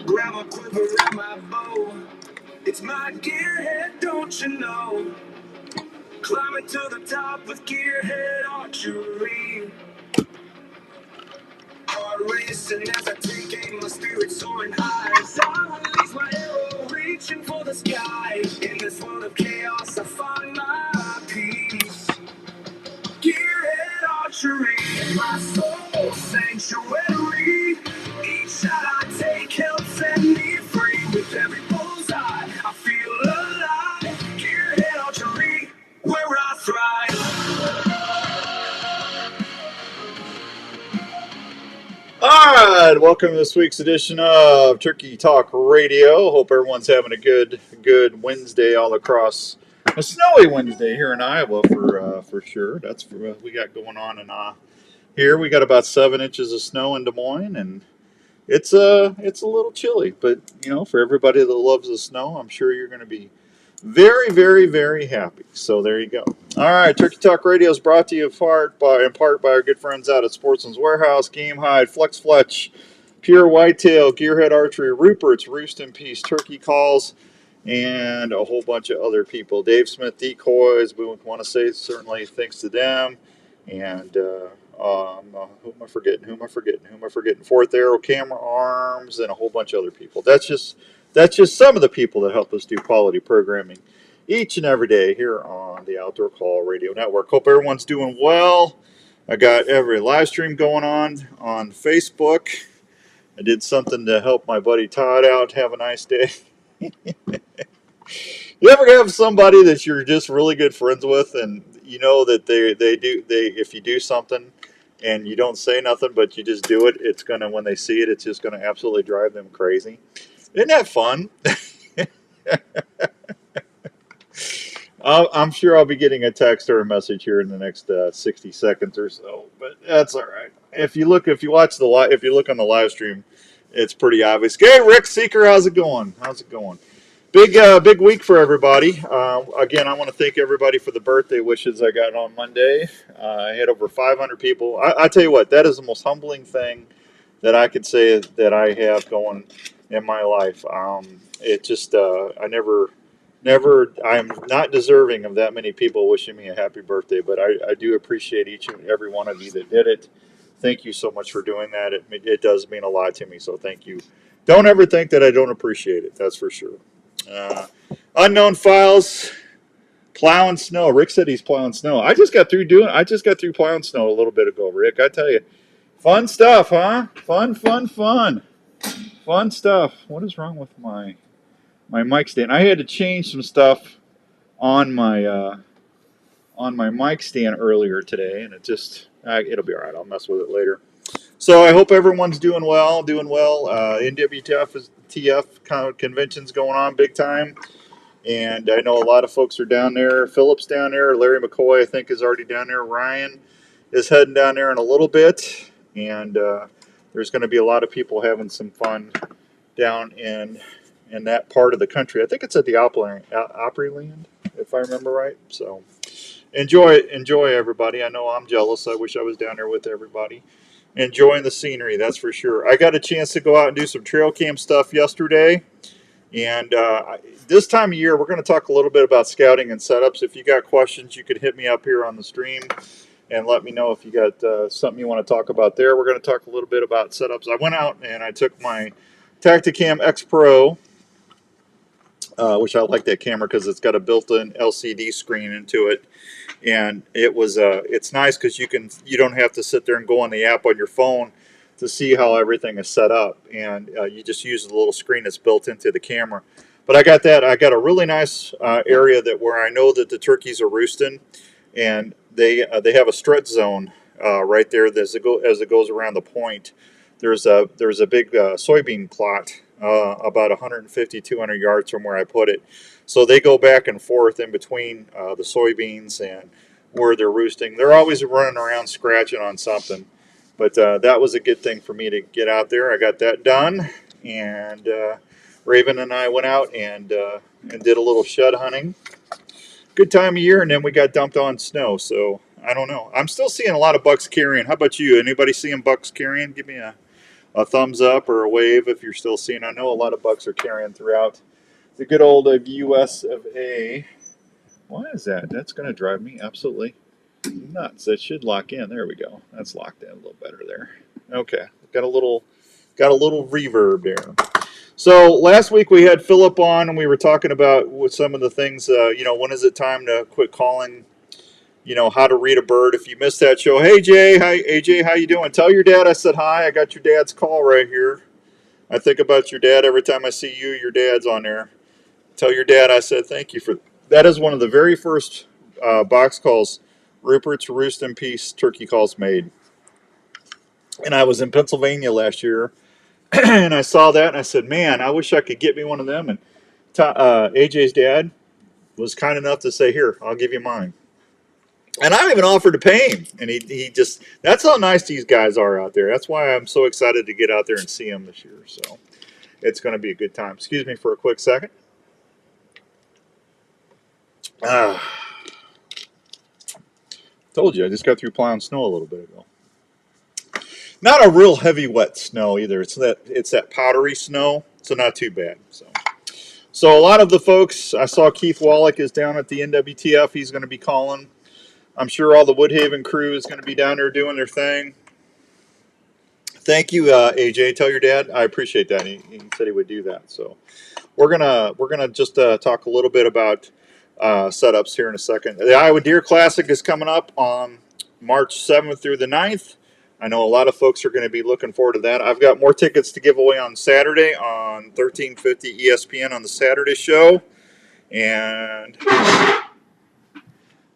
grab a quiver and my bow. It's my gearhead, don't you know? Climbing to the top with gearhead archery. Heart racing as I take aim, my spirit soaring high. As I release my arrow, reaching for the sky. In this world of chaos, I find my peace. Gearhead archery, my soul sanctuary. Each shot I take helps set me free. With every bullseye, I feel alive. Gearhead archery, where I thrive. All right, welcome to this week's edition of Turkey Talk Radio. Hope everyone's having a good Wednesday all across. A snowy Wednesday here in Iowa for sure. That's what we got going on in here. We got about 7 inches of snow in Des Moines, and it's a little chilly. But you know, for everybody that loves the snow, I'm sure you're going to be very, very, very happy. So there you go. All right, Turkey Talk Radio is brought to you in part by our good friends out at Sportsman's Warehouse, Game Hide, Flex Fletch, Pure Whitetail, Gearhead Archery, Rupert's, Roost in Peace, Turkey Calls, and a whole bunch of other people. Dave Smith Decoys, we want to say certainly thanks to them. And who am I forgetting? Fourth Arrow Camera Arms, and a whole bunch of other people. That's just some of the people that help us do quality programming each and every day here on the Outdoor Call Radio Network. Hope everyone's doing well. I got every live stream going on Facebook. I did something to help my buddy Todd out have a nice day. You ever have somebody that you're just really good friends with, and you know that they if you do something and you don't say nothing but you just do it, it's gonna, when they see it, it's just gonna absolutely drive them crazy. Isn't that fun? I'm sure I'll be getting a text or a message here in the next 60 seconds or so, but that's all right. If you look on the live stream, it's pretty obvious. Hey, Rick Seeker, how's it going? Big week for everybody. Again, I want to thank everybody for the birthday wishes I got on Monday. I had over 500 people. I tell you what, that is the most humbling thing that I could say that I have going in my life. It just, I'm not deserving of that many people wishing me a happy birthday, but I do appreciate each and every one of you that did it. Thank you so much for doing that. It does mean a lot to me, so thank you. Don't ever think that I don't appreciate it, that's for sure. Unknown Files, plowing snow. Rick said he's plowing snow. I just got through plowing snow a little bit ago, Rick. I tell you, fun stuff, huh? Fun stuff. What is wrong with my mic stand? I had to change some stuff on my mic stand earlier today, and it'll be all right. I'll mess with it later. So I hope everyone's doing well. NWTF convention's going on big time. And I know a lot of folks are down there. Philip's down there. Larry McCoy, I think, is already down there. Ryan is heading down there in a little bit. And there's going to be a lot of people having some fun down in that part of the country. I think it's at the Opryland, if I remember right. So enjoy everybody. I know I'm jealous. I wish I was down there with everybody. Enjoying the scenery, that's for sure. I got a chance to go out and do some trail cam stuff yesterday. And this time of year, we're going to talk a little bit about scouting and setups. If you got questions, you could hit me up here on the stream and let me know if you got something you want to talk about there. We're going to talk a little bit about setups. I went out and I took my Tacticam X Pro, which I like that camera because it's got a built-in LCD screen into it. And it's nice because you don't have to sit there and go on the app on your phone to see how everything is set up, and you just use the little screen that's built into the camera. But I got a really nice area where I know that the turkeys are roosting, and they have a stretch zone right there as it goes around the point. There's a big soybean plot about 150, 200 yards from where I put it. So they go back and forth in between the soybeans and where they're roosting. They're always running around scratching on something. But that was a good thing for me to get out there. I got that done. And Raven and I went out and did a little shed hunting. Good time of year, and then we got dumped on snow. So I don't know. I'm still seeing a lot of bucks carrying. How about you? Anybody seeing bucks carrying? Give me a a thumbs up or a wave if you're still seeing. I know a lot of bucks are carrying throughout the good old US of A. Why is that? That's going to drive me absolutely nuts. That should lock in. There we go. That's locked in a little better there. Okay, got a little reverb there. So last week we had Philip on, and we were talking about with some of the things. When is it time to quit calling? How to read a bird. If you missed that show, hey Jay, hi AJ, how you doing? Tell your dad I said hi. I got your dad's call right here. I think about your dad every time I see you. Your dad's on there. Tell your dad I said thank you for that. Is one of the very first box calls Rupert's Roost in Peace turkey calls made. And I was in Pennsylvania last year, and I saw that, and I said, man, I wish I could get me one of them. And AJ's dad was kind enough to say, here, I'll give you mine. And I even offered to pay him. And he just, that's how nice these guys are out there. That's why I'm so excited to get out there and see them this year. So it's going to be a good time. Excuse me for a quick second. Told you, I just got through plowing snow a little bit ago. Not a real heavy, wet snow either. It's that powdery snow, so not too bad. So a lot of the folks, I saw Keith Wallach is down at the NWTF. He's going to be calling. I'm sure all the Woodhaven crew is going to be down there doing their thing. Thank you, AJ. Tell your dad I appreciate that. He said he would do that. So we're gonna just talk a little bit about setups here in a second. The Iowa Deer Classic is coming up on March 7th through the 9th. I know a lot of folks are going to be looking forward to that. I've got more tickets to give away on Saturday on 1350 ESPN on the Saturday show. And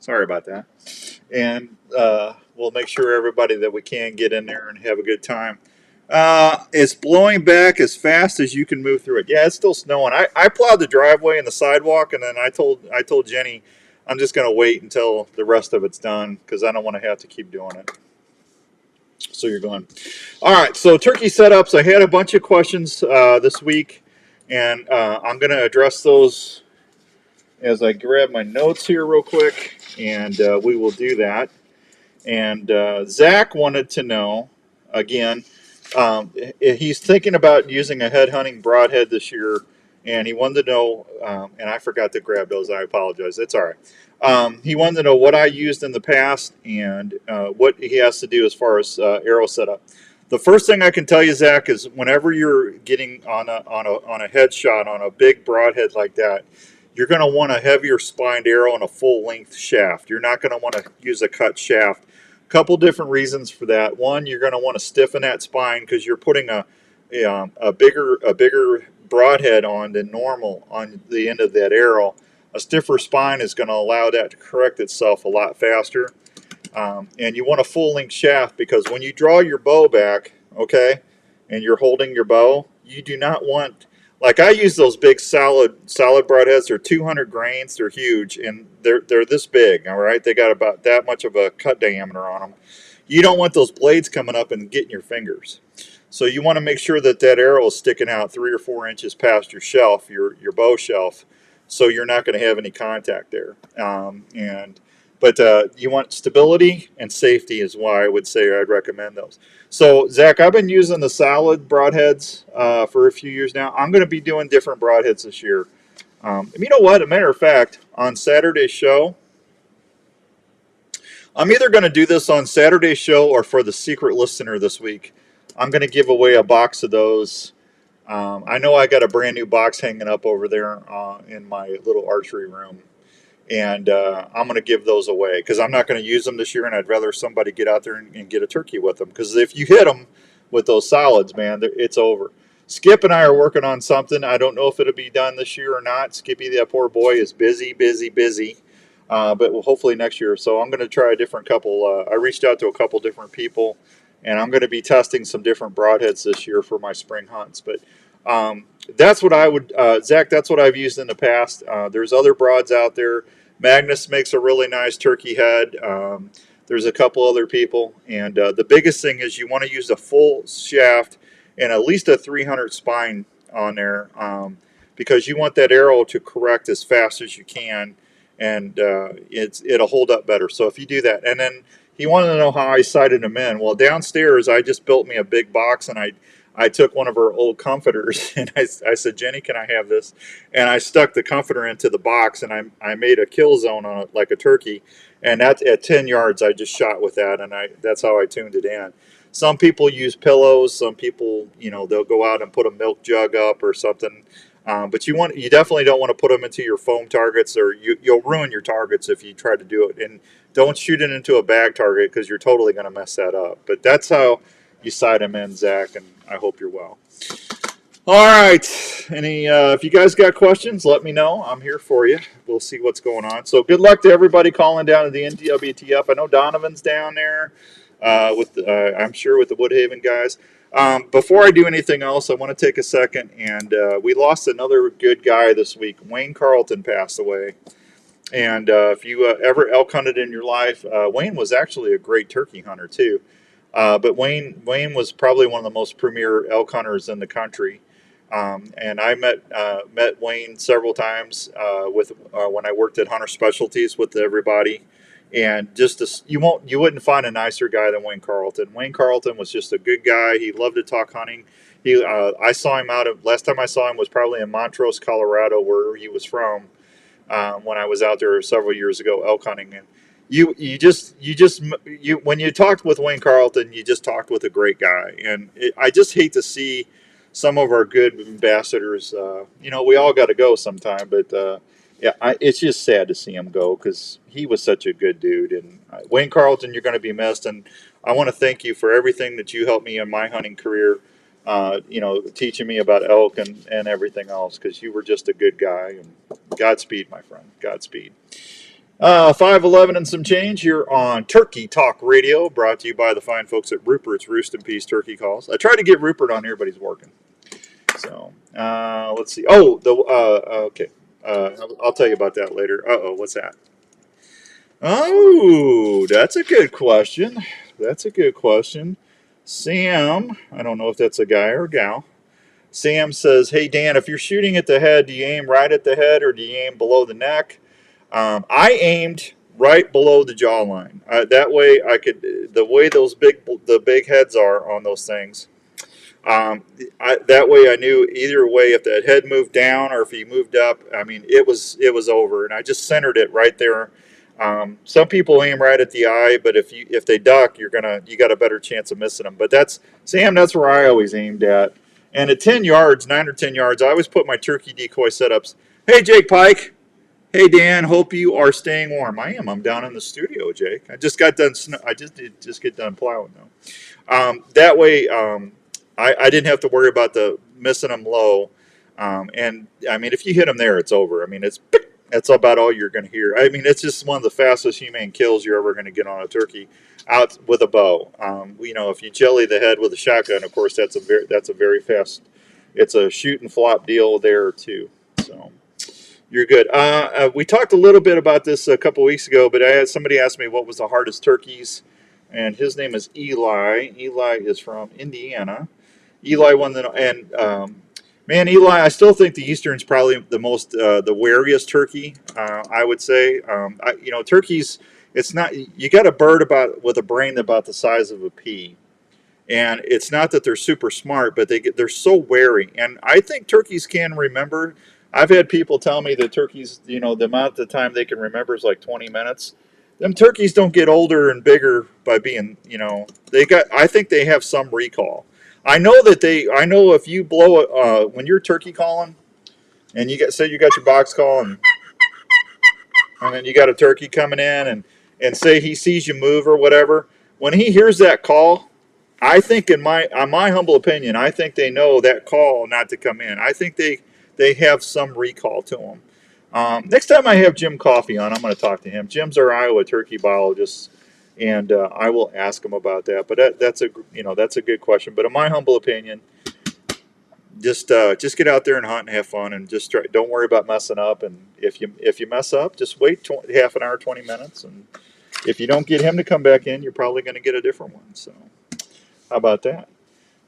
sorry about that. And we'll make sure everybody that we can get in there and have a good time. It's blowing back as fast as you can move through it. Yeah, it's still snowing. I plowed the driveway and the sidewalk, and then I told Jenny I'm just going to wait until the rest of it's done because I don't want to have to keep doing it. So you're going. All right, so turkey setups. I had a bunch of questions this week, and I'm going to address those as I grab my notes here real quick, and we will do that. And Zach wanted to know, again, he's thinking about using a head hunting broadhead this year, and he wanted to know, and I forgot to grab those. I apologize. It's all right. He wanted to know what I used in the past and what he has to do as far as arrow setup. The first thing I can tell you, Zach, is whenever you're getting on a headshot on a big broadhead like that, you're going to want a heavier spined arrow and a full length shaft. You're not going to want to use a cut shaft. A couple different reasons for that. One, you're going to want to stiffen that spine because you're putting a bigger broadhead on than normal on the end of that arrow. A stiffer spine is going to allow that to correct itself a lot faster. And you want a full length shaft because when you draw your bow back, okay, and you're holding your bow, you do not want, like I use those big solid broadheads. They're 200 grains. They're huge, and they're this big, all right? They got about that much of a cut diameter on them. You don't want those blades coming up and getting your fingers. So you want to make sure that that arrow is sticking out 3 or 4 inches past your shelf, your bow shelf, so you're not going to have any contact there. But you want stability and safety is why I would say I'd recommend those. So, Zach, I've been using the solid broadheads for a few years now. I'm going to be doing different broadheads this year. You know what? As a matter of fact, on Saturday's show, I'm either going to do this on Saturday's show or for the secret listener this week. I'm going to give away a box of those. I know I got a brand new box hanging up over there in my little archery room. And I'm going to give those away because I'm not going to use them this year, and I'd rather somebody get out there and get a turkey with them. Because if you hit them with those solids, man, it's over. Skip and I are working on something. I don't know if it'll be done this year or not. Skippy, that poor boy, is busy. But hopefully next year. So I'm going to try a different couple. I reached out to a couple different people, and I'm going to be testing some different broadheads this year for my spring hunts. But that's what I would, Zach, that's what I've used in the past. There's other broads out there. Magnus makes a really nice turkey head. There's a couple other people. And the biggest thing is you want to use a full shaft and at least a 300 spine on there because you want that arrow to correct as fast as you can. And it'll hold up better. So if you do that. And then he wanted to know how I sighted them in. Well, downstairs I just built me a big box and I took one of her old comforters and I said, Jenny, can I have this? And I stuck the comforter into the box and I made a kill zone on it like a turkey. And that at 10 yards, I just shot with that, and that's how I tuned it in. Some people use pillows. Some people, they'll go out and put a milk jug up or something. But you definitely don't want to put them into your foam targets, or you'll ruin your targets if you try to do it. And don't shoot it into a bag target because you're totally going to mess that up. But that's how you sight them in, Zach, and I hope you're well. All right. If you guys got questions, let me know. I'm here for you. We'll see what's going on. So good luck to everybody calling down to the NWTF. I know Donovan's down there I'm sure with the Woodhaven guys. Before I do anything else, I want to take a second, and we lost another good guy this week. Wayne Carlton passed away. And if you ever elk hunted in your life, Wayne was actually a great turkey hunter too. But Wayne was probably one of the most premier elk hunters in the country. And I met Wayne several times when I worked at Hunter Specialties with everybody. And you wouldn't find a nicer guy than Wayne Carlton. Wayne Carlton was just a good guy. He loved to talk hunting. I saw him last time I saw him was probably in Montrose, Colorado, where he was from, when I was out there several years ago elk hunting. And when you talked with Wayne Carlton, you just talked with a great guy. And I just hate to see some of our good ambassadors. We all got to go sometime, but it's just sad to see him go because he was such a good dude. And Wayne Carlton, you're going to be missed. And I want to thank you for everything that you helped me in my hunting career. Teaching me about elk and everything else, because you were just a good guy. And Godspeed, my friend. Godspeed. 5:11 and some change here on Turkey Talk Radio, brought to you by the fine folks at Rupert's Roost and Peace Turkey Calls. I tried to get Rupert on here, but he's working. So let's see. Oh, okay. I'll tell you about that later. What's that? Oh, that's a good question. Sam, I don't know if that's a guy or a gal. Sam says, hey, Dan, if you're shooting at the head, do you aim right at the head or do you aim below the neck? I aimed right below the jawline. That way the way the big heads are on those things, that way I knew either way, if that head moved down or if he moved up, it was over. And I just centered it right there. Some people aim right at the eye, but if they duck, you got a better chance of missing them. But that's where I always aimed at. And at 10 yards, 9 or 10 yards, I always put my turkey decoy setups. Hey, Jake Pike. Hey, Dan. Hope you are staying warm. I am. I'm down in the studio, Jake. I just got done. I just get done plowing though. That way, I didn't have to worry about the missing them low. And if you hit them there, it's over. That's about all you're going to hear. It's just one of the fastest humane kills you're ever going to get on a turkey out with a bow. If you jelly the head with a shotgun, of course, that's a very fast. It's a shoot and flop deal there too. So you're good. We talked a little bit about this a couple weeks ago, but somebody asked me what was the hardest turkeys, and his name is Eli. Eli is from Indiana. Eli won man, Eli, I still think the Eastern's probably the most, the wariest turkey, I would say. Turkeys, it's not, you got a bird with a brain about the size of a pea. And it's not that they're super smart, but they're so wary. And I think turkeys can remember. I've had people tell me that turkeys, the amount of time they can remember is like 20 minutes. Them turkeys don't get older and bigger by being, I think they have some recall. I know if you blow when you're turkey calling, and you got your box call, and then you got a turkey coming in, and say he sees you move or whatever. When he hears that call, I think on my humble opinion, I think they know that call not to come in. I think they have some recall to them. Next time I have Jim Coffey on, I'm going to talk to him. Jim's our Iowa turkey biologist. And I will ask him about that. But that's a good question. But in my humble opinion, just get out there and hunt and have fun, and just don't worry about messing up. And if you mess up, just wait half an hour, 20 minutes, and if you don't get him to come back in, you're probably going to get a different one. So how about that?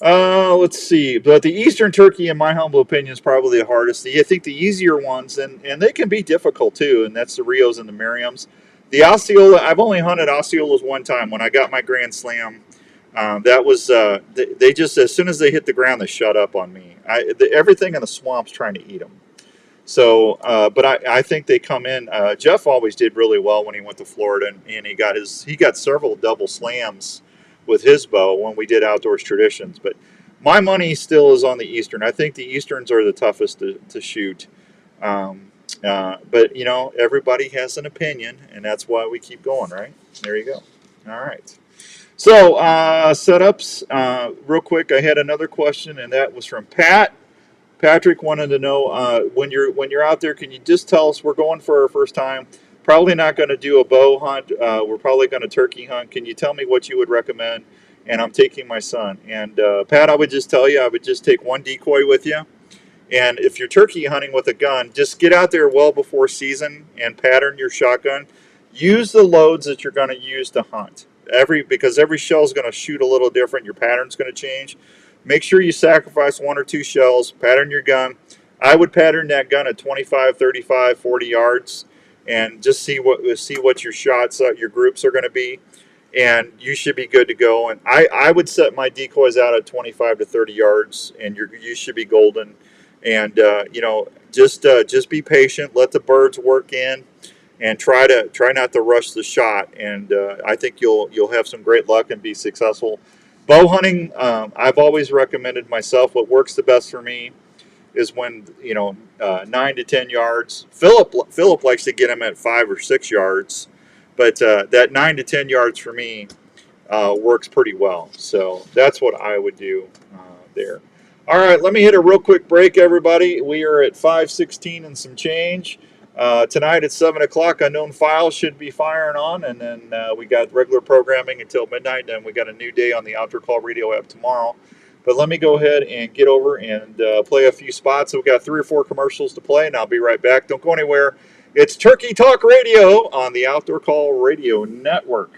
Let's see. But the Eastern turkey, in my humble opinion, is probably the hardest. I think the easier ones, and they can be difficult too, and that's the Rios and the Merriams. The Osceola, I've only hunted Osceolas one time when I got my Grand Slam. That was they just, as soon as they hit the ground, they shut up on me. Everything in the swamp's trying to eat them. So, but I think they come in. Jeff always did really well when he went to Florida, and he got several double slams with his bow when we did Outdoors Traditions. But my money still is on the Eastern. I think the Easterns are the toughest to shoot. But everybody has an opinion, and that's why we keep going, right? There you go. All right. So setups, real quick. I had another question, and that was from Pat. Patrick wanted to know when you're out there, can you just tell us, we're going for our first time, probably not going to do a bow hunt, we're probably going to turkey hunt. Can you tell me what you would recommend? And I'm taking my son. And Pat, I would just tell you, I would just take one decoy with you. And if you're turkey hunting with a gun, just get out there well before season and pattern your shotgun. Use the loads that you're going to use to hunt. Because every shell is going to shoot a little different. Your pattern's going to change. Make sure you sacrifice 1 or 2 shells. Pattern your gun. I would pattern that gun at 25, 35, 40 yards, and just see what your shots, your groups are going to be, and you should be good to go. And I would set my decoys out at 25 to 30 yards, and you should be golden. And just be patient. Let the birds work in, and try not to rush the shot. And I think you'll have some great luck and be successful. Bow hunting, I've always recommended myself. What works the best for me is when 9 to 10 yards. Philip likes to get them at 5 or 6 yards, but that 9 to 10 yards for me works pretty well. So that's what I would do there. All right, let me hit a real quick break, everybody. We are at 5:16 and some change. Tonight at 7 o'clock, Unknown Files should be firing on, and then we got regular programming until midnight, and we got a new day on the Outdoor Call Radio app tomorrow. But let me go ahead and get over and play a few spots. So we got 3 or 4 commercials to play, and I'll be right back. Don't go anywhere. It's Turkey Talk Radio on the Outdoor Call Radio Network.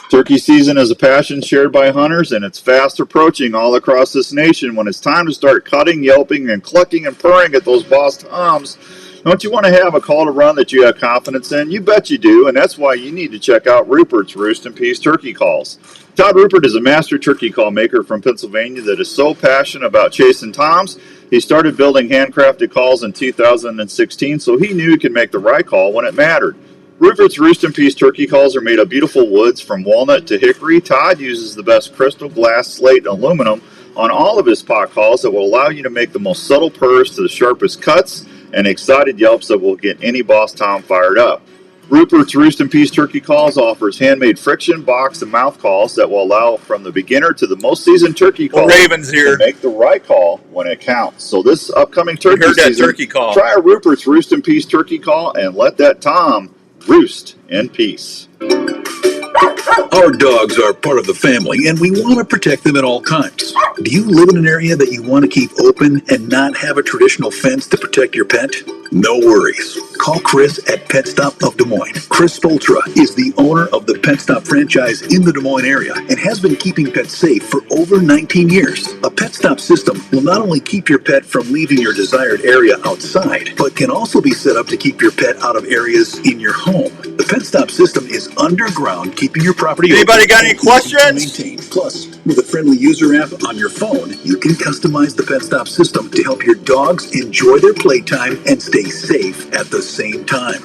Turkey season is a passion shared by hunters, and it's fast approaching all across this nation. When it's time to start cutting, yelping, and clucking and purring at those boss toms, don't you want to have a call to run that you have confidence in? You bet you do, and that's why you need to check out Rupert's Roost and Peace Turkey Calls. Todd Rupert is a master turkey call maker from Pennsylvania that is so passionate about chasing toms. He started building handcrafted calls in 2016, so he knew he could make the right call when it mattered. Rupert's Roost and Peace turkey calls are made of beautiful woods from walnut to hickory. Todd uses the best crystal, glass, slate, and aluminum on all of his pot calls that will allow you to make the most subtle purrs to the sharpest cuts and excited yelps that will get any boss tom fired up. Rupert's Roost and Peace turkey calls offers handmade friction, box, and mouth calls that will allow from the beginner to the most seasoned turkey caller Ravens here to make the right call when it counts. So this upcoming turkey season, turkey call. Try a Rupert's Roost and Peace turkey call and let that tom roost in peace. Our dogs are part of the family, and we want to protect them at all times. Do you live in an area that you want to keep open and not have a traditional fence to protect your pet? No worries. Call Chris at Pet Stop of Des Moines. Chris Spoltra is the owner of the Pet Stop franchise in the Des Moines area and has been keeping pets safe for over 19 years. A Pet Stop system will not only keep your pet from leaving your desired area outside, but can also be set up to keep your pet out of areas in your home. The Pet Stop system is underground, keeping your property Anybody open got any questions? and maintained. Plus, with a friendly user app on your phone, you can customize the Pet Stop system to help your dogs enjoy their playtime and stay safe at the same time.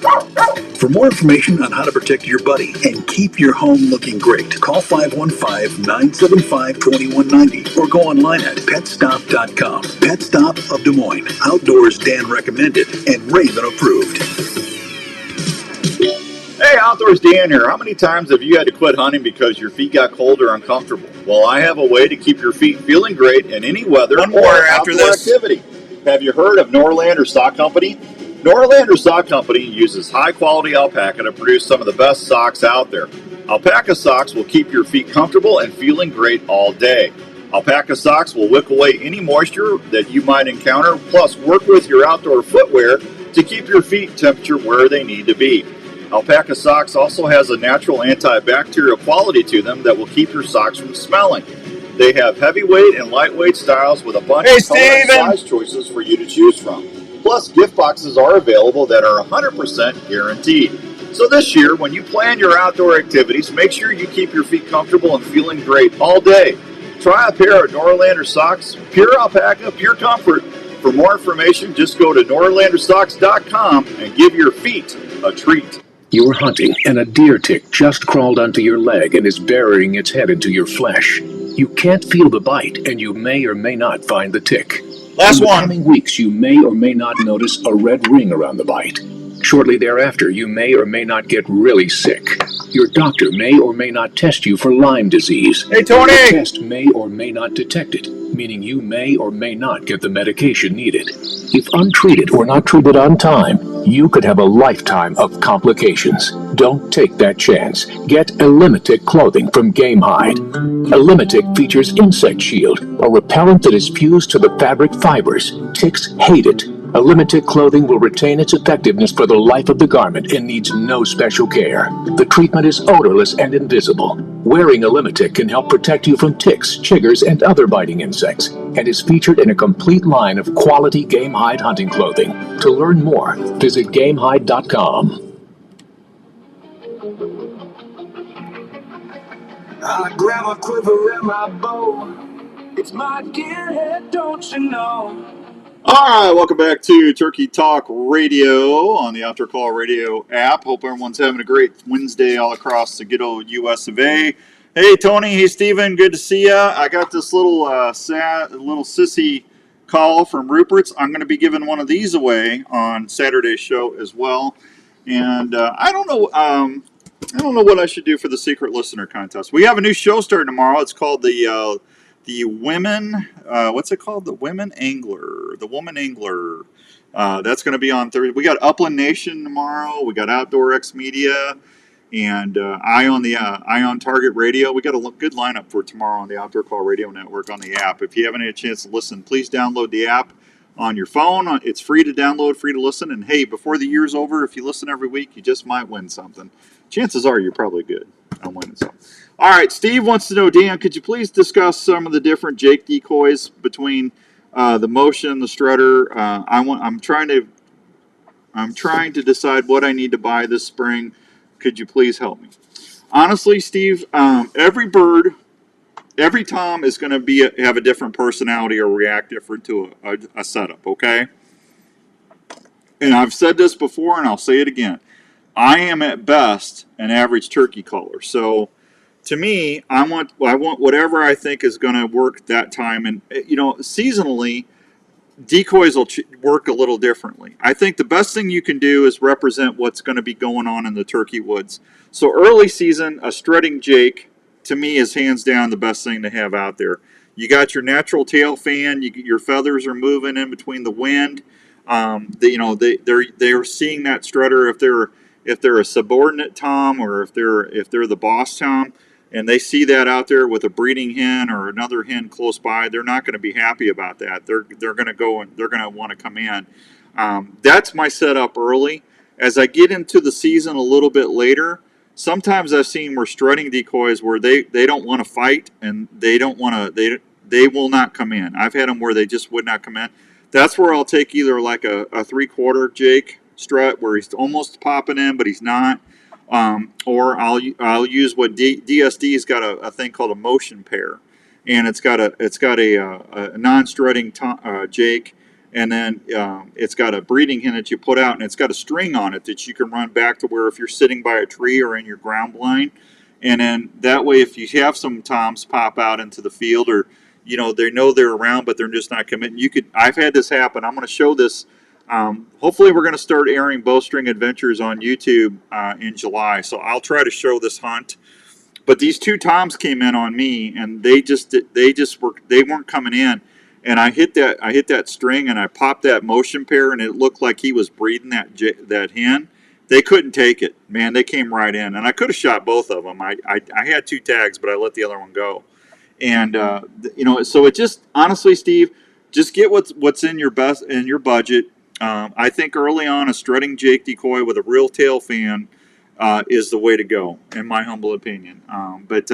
For more information on how to protect your buddy and keep your home looking great, call 515-975-2190 or go online at petstop.com. Pet Stop of Des Moines. Outdoors Dan recommended and Raven approved. Hey, Outdoors Dan here. How many times have you had to quit hunting because your feet got cold or uncomfortable? Well, I have a way to keep your feet feeling great in any weather One more or after outdoor this. activity. Have you heard of Norlander Sock Company? Norlander Sock Company uses high-quality alpaca to produce some of the best socks out there. Alpaca socks will keep your feet comfortable and feeling great all day. Alpaca socks will wick away any moisture that you might encounter, plus work with your outdoor footwear to keep your feet temperature where they need to be. Alpaca socks also has a natural antibacterial quality to them that will keep your socks from smelling. They have heavyweight and lightweight styles with a bunch of color and size choices for you to choose from. Plus, gift boxes are available that are 100% guaranteed. So this year, when you plan your outdoor activities, make sure you keep your feet comfortable and feeling great all day. Try a pair of Norlander socks, pure alpaca, pure comfort. For more information, just go to norlandersocks.com and give your feet a treat. You're hunting, and a deer tick just crawled onto your leg and is burying its head into your flesh. You can't feel the bite, and you may or may not find the tick. Last In the one. coming weeks, you may or may not notice a red ring around the bite. Shortly thereafter, you may or may not get really sick. Your doctor may or may not test you for Lyme disease. Hey, Tony! The test may or may not detect it, meaning you may or may not get the medication needed. If untreated or not treated on time, you could have a lifetime of complications. Don't take that chance. Get Elimitic clothing from Game Hide. Elimitic features Insect Shield, a repellent that is fused to the fabric fibers. Ticks hate it. Elimitic clothing will retain its effectiveness for the life of the garment and needs no special care. The treatment is odorless and invisible. Wearing Elimitic can help protect you from ticks, chiggers, and other biting insects, and is featured in a complete line of quality Game Hide hunting clothing. To learn more, visit GameHide.com. I grab a quiver and my bow. It's my gearhead, don't you know? All right, welcome back to Turkey Talk Radio on the Outdoor Call Radio app. Hope everyone's having a great Wednesday all across the good old U.S. of A. Hey, Tony. Hey, Steven. Good to see ya. I got this little little sissy call from Rupert's. I'm going to be giving one of these away on Saturday's show as well. And I don't know. I don't know what I should do for the secret listener contest. We have a new show starting tomorrow. It's called the women, what's it called? The Women Angler. The Woman Angler. That's going to be on Thursday. We got Upland Nation tomorrow. We got Outdoor X Media and Eye on Target Radio. We got a good lineup for tomorrow on the Outdoor Call Radio Network on the app. If you haven't had a chance to listen, please download the app on your phone. It's free to download, free to listen. And hey, before the year's over, if you listen every week, you just might win something. Chances are you're probably good on winning something. All right, Steve wants to know, Dan, could you please discuss some of the different Jake decoys between the motion, the strutter? I'm trying to decide what I need to buy this spring. Could you please help me? Honestly, Steve, every bird, every tom is going to have a different personality or react different to a setup. Okay, and I've said this before, and I'll say it again. I am at best an average turkey caller, so. To me, I want whatever I think is going to work that time. And, seasonally, decoys will work a little differently. I think the best thing you can do is represent what's going to be going on in the turkey woods. So early season, a strutting Jake, to me, is hands down the best thing to have out there. You got your natural tail fan. Your feathers are moving in between the wind. They're seeing that strutter if they're a subordinate tom or if they're the boss tom. And they see that out there with a breeding hen or another hen close by, they're not going to be happy about that. They're going to go and they're going to want to come in. That's my setup early. As I get into the season a little bit later, sometimes I've seen where strutting decoys where they don't want to fight and they will not come in. I've had them where they just would not come in. That's where I'll take either like a 3/4 Jake strut where he's almost popping in but he's not. Or I'll use what DSD's got a thing called a motion pair, and it's got a non-strutting Jake, and then it's got a breeding hen that you put out, and it's got a string on it that you can run back to where if you're sitting by a tree or in your ground blind, and then that way if you have some toms pop out into the field or they know they're around but they're just not committing. I've had this happen. I'm going to show this. Hopefully we're going to start airing Bowstring Adventures on YouTube in July, so I'll try to show this hunt. But these two toms came in on me, and they weren't coming in, and I hit that string and I popped that motion pair, and it looked like he was breeding that hen. They couldn't take it, man. They came right in, and I could have shot both of them. I had 2 tags, but I let the other one go, and so it just honestly, Steve, just get what's in your budget. I think early on a strutting Jake decoy with a real tail fan is the way to go, in my humble opinion. But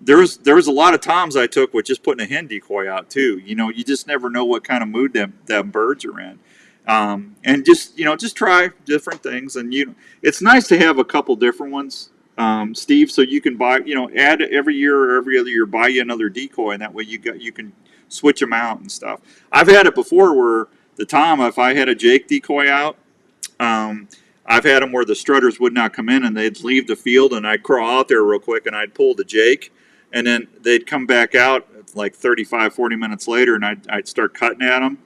there's a lot of toms I took with just putting a hen decoy out too. You just never know what kind of mood them birds are in. And just try different things. And it's nice to have a couple different ones, Steve, so you can buy, add every year or every other year, buy you another decoy, and that way you can switch them out and stuff. I've had it before where if I had a Jake decoy out, um, I've had them where the strutters would not come in and they'd leave the field, and I'd crawl out there real quick and I'd pull the Jake, and then they'd come back out like 35, 40 minutes later, and I'd start cutting at them,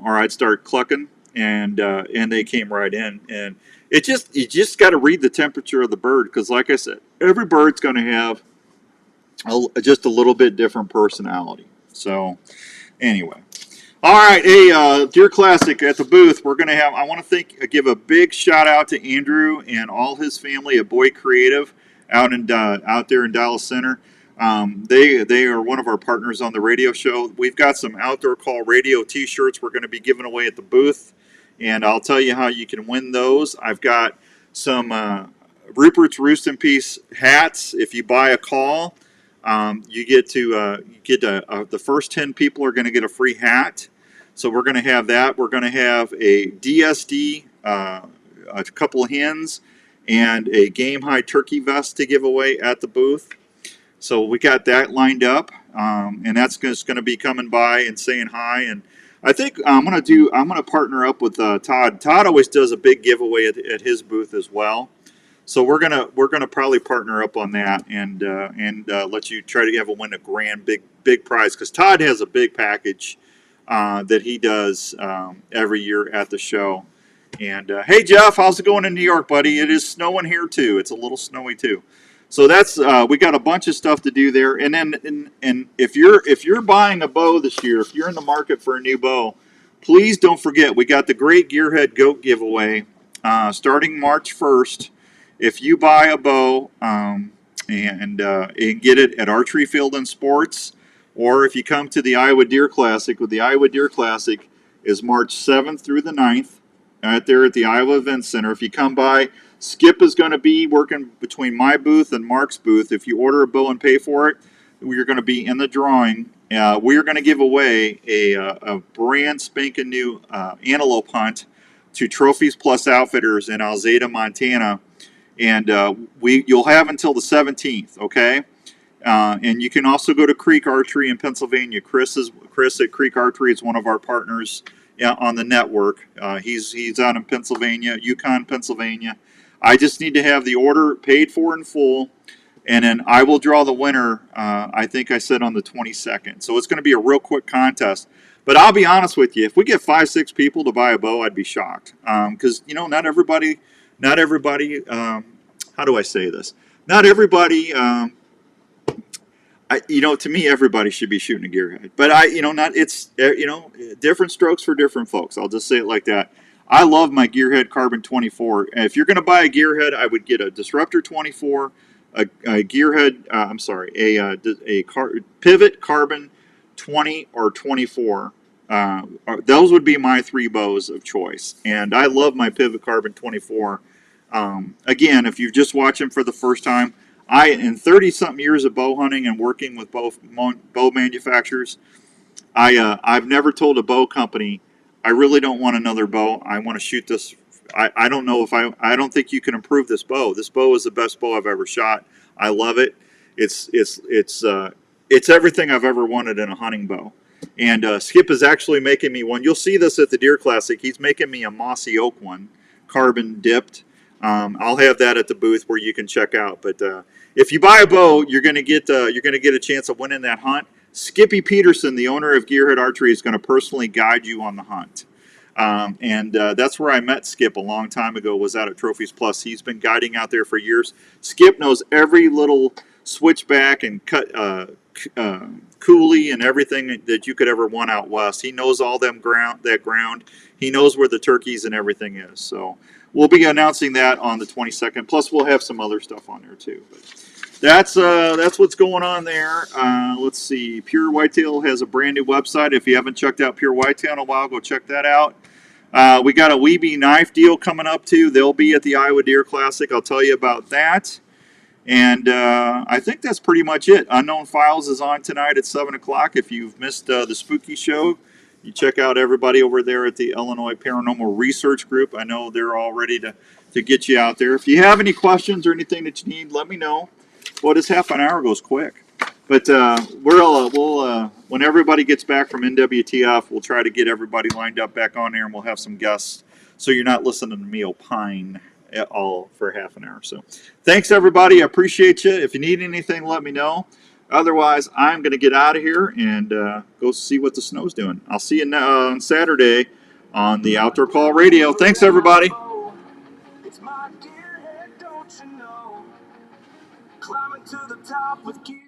or I'd start clucking, and they came right in. And you just got to read the temperature of the bird, because like I said, every bird's going to have just a little bit different personality. So anyway. All right, hey, Deer Classic at the booth. We're gonna have. I want to give a big shout out to Andrew and all his family at Boy Creative out there in Dallas Center. They are one of our partners on the radio show. We've got some Outdoor Call Radio T-shirts we're going to be giving away at the booth, and I'll tell you how you can win those. I've got some Rupert's Roost in Peace hats. If you buy a call, you get the first 10 people are going to get a free hat. So we're going to have that. We're going to have a DSD, a couple of hens, and a Game High turkey vest to give away at the booth. So we got that lined up, and that's just going to be coming by and saying hi. And I think I'm going to partner up with Todd. Todd always does a big giveaway at his booth as well. So we're gonna probably partner up on that and let you try to win a grand big prize, because Todd has a big package that he does every year at the show. And hey Jeff, how's it going in New York, buddy? It is snowing here too. It's a little snowy too. So that's we got a bunch of stuff to do there. And then and if you're buying a bow this year, if you're in the market for a new bow, please don't forget we got the Great Gearhead Goat giveaway starting March 1st. If you buy a bow and get it at Archery Field and Sports, or if you come to the Iowa Deer Classic, the Iowa Deer Classic is March 7th through the 9th, right there at the Iowa Event Center. If you come by, Skip is going to be working between my booth and Mark's booth. If you order a bow and pay for it, we're going to be in the drawing. We are going to give away a brand spanking new antelope hunt to Trophies Plus Outfitters in Alzada, Montana. And you'll have until the 17th, okay? And you can also go to Creek Archery in Pennsylvania. Chris at Creek Archery is one of our partners on the network. He's out in Pennsylvania, Yukon, Pennsylvania. I just need to have the order paid for in full, and then I will draw the winner. I think I said on the 22nd. So it's going to be a real quick contest. But I'll be honest with you, if we get 5-6 people to buy a bow, I'd be shocked, because not everybody. How do I say this? Not everybody. To me, everybody should be shooting a gearhead. But it's different strokes for different folks. I'll just say it like that. I love my Gearhead Carbon 24. And if you're going to buy a gearhead, I would get a Disruptor 24, a gearhead. Pivot Carbon 20 or 24. Those would be my three bows of choice. And I love my Pivot Carbon 24. Again, if you're just watching for the first time, in 30-something years of bow hunting and working with both bow manufacturers, I've never told a bow company, I really don't want another bow. I want to shoot this. I don't know if I don't think you can improve this bow. This bow is the best bow I've ever shot. I love it. It's everything I've ever wanted in a hunting bow. And Skip is actually making me one. You'll see this at the Deer Classic. He's making me a mossy oak one, carbon dipped. I'll have that at the booth where you can check out. But if you buy a bow, you're going to get a chance of winning that hunt. Skippy Peterson, the owner of Gearhead Archery, is going to personally guide you on the hunt. And that's where I met Skip a long time ago, was out at Trophies Plus. He's been guiding out there for years. Skip knows every little switchback and cut coulee and everything that you could ever want out west. He knows all that ground. He knows where the turkeys and everything is. So we'll be announcing that on the 22nd. Plus, we'll have some other stuff on there too. But that's what's going on there. Let's see. Pure Whitetail has a brand new website. If you haven't checked out Pure Whitetail in a while, go check that out. We got a Weeby knife deal coming up too. They'll be at the Iowa Deer Classic. I'll tell you about that. And I think that's pretty much it. Unknown Files is on tonight at 7 o'clock. If you've missed the spooky show, You check out everybody over there at the Illinois Paranormal Research Group. I know they're all ready to get you out there. If you have any questions or anything that you need, let me know. Well, this half an hour goes quick. But we'll when everybody gets back from NWTF, we'll try to get everybody lined up back on there, and we'll have some guests, so you're not listening to me opine at all for half an hour. So thanks, everybody. I appreciate you. If you need anything, let me know. Otherwise, I'm going to get out of here and go see what the snow's doing. I'll see you on Saturday on the Outdoor Call Radio. Thanks, everybody. It's my gearhead, don't you know? Climbing to the top with gear.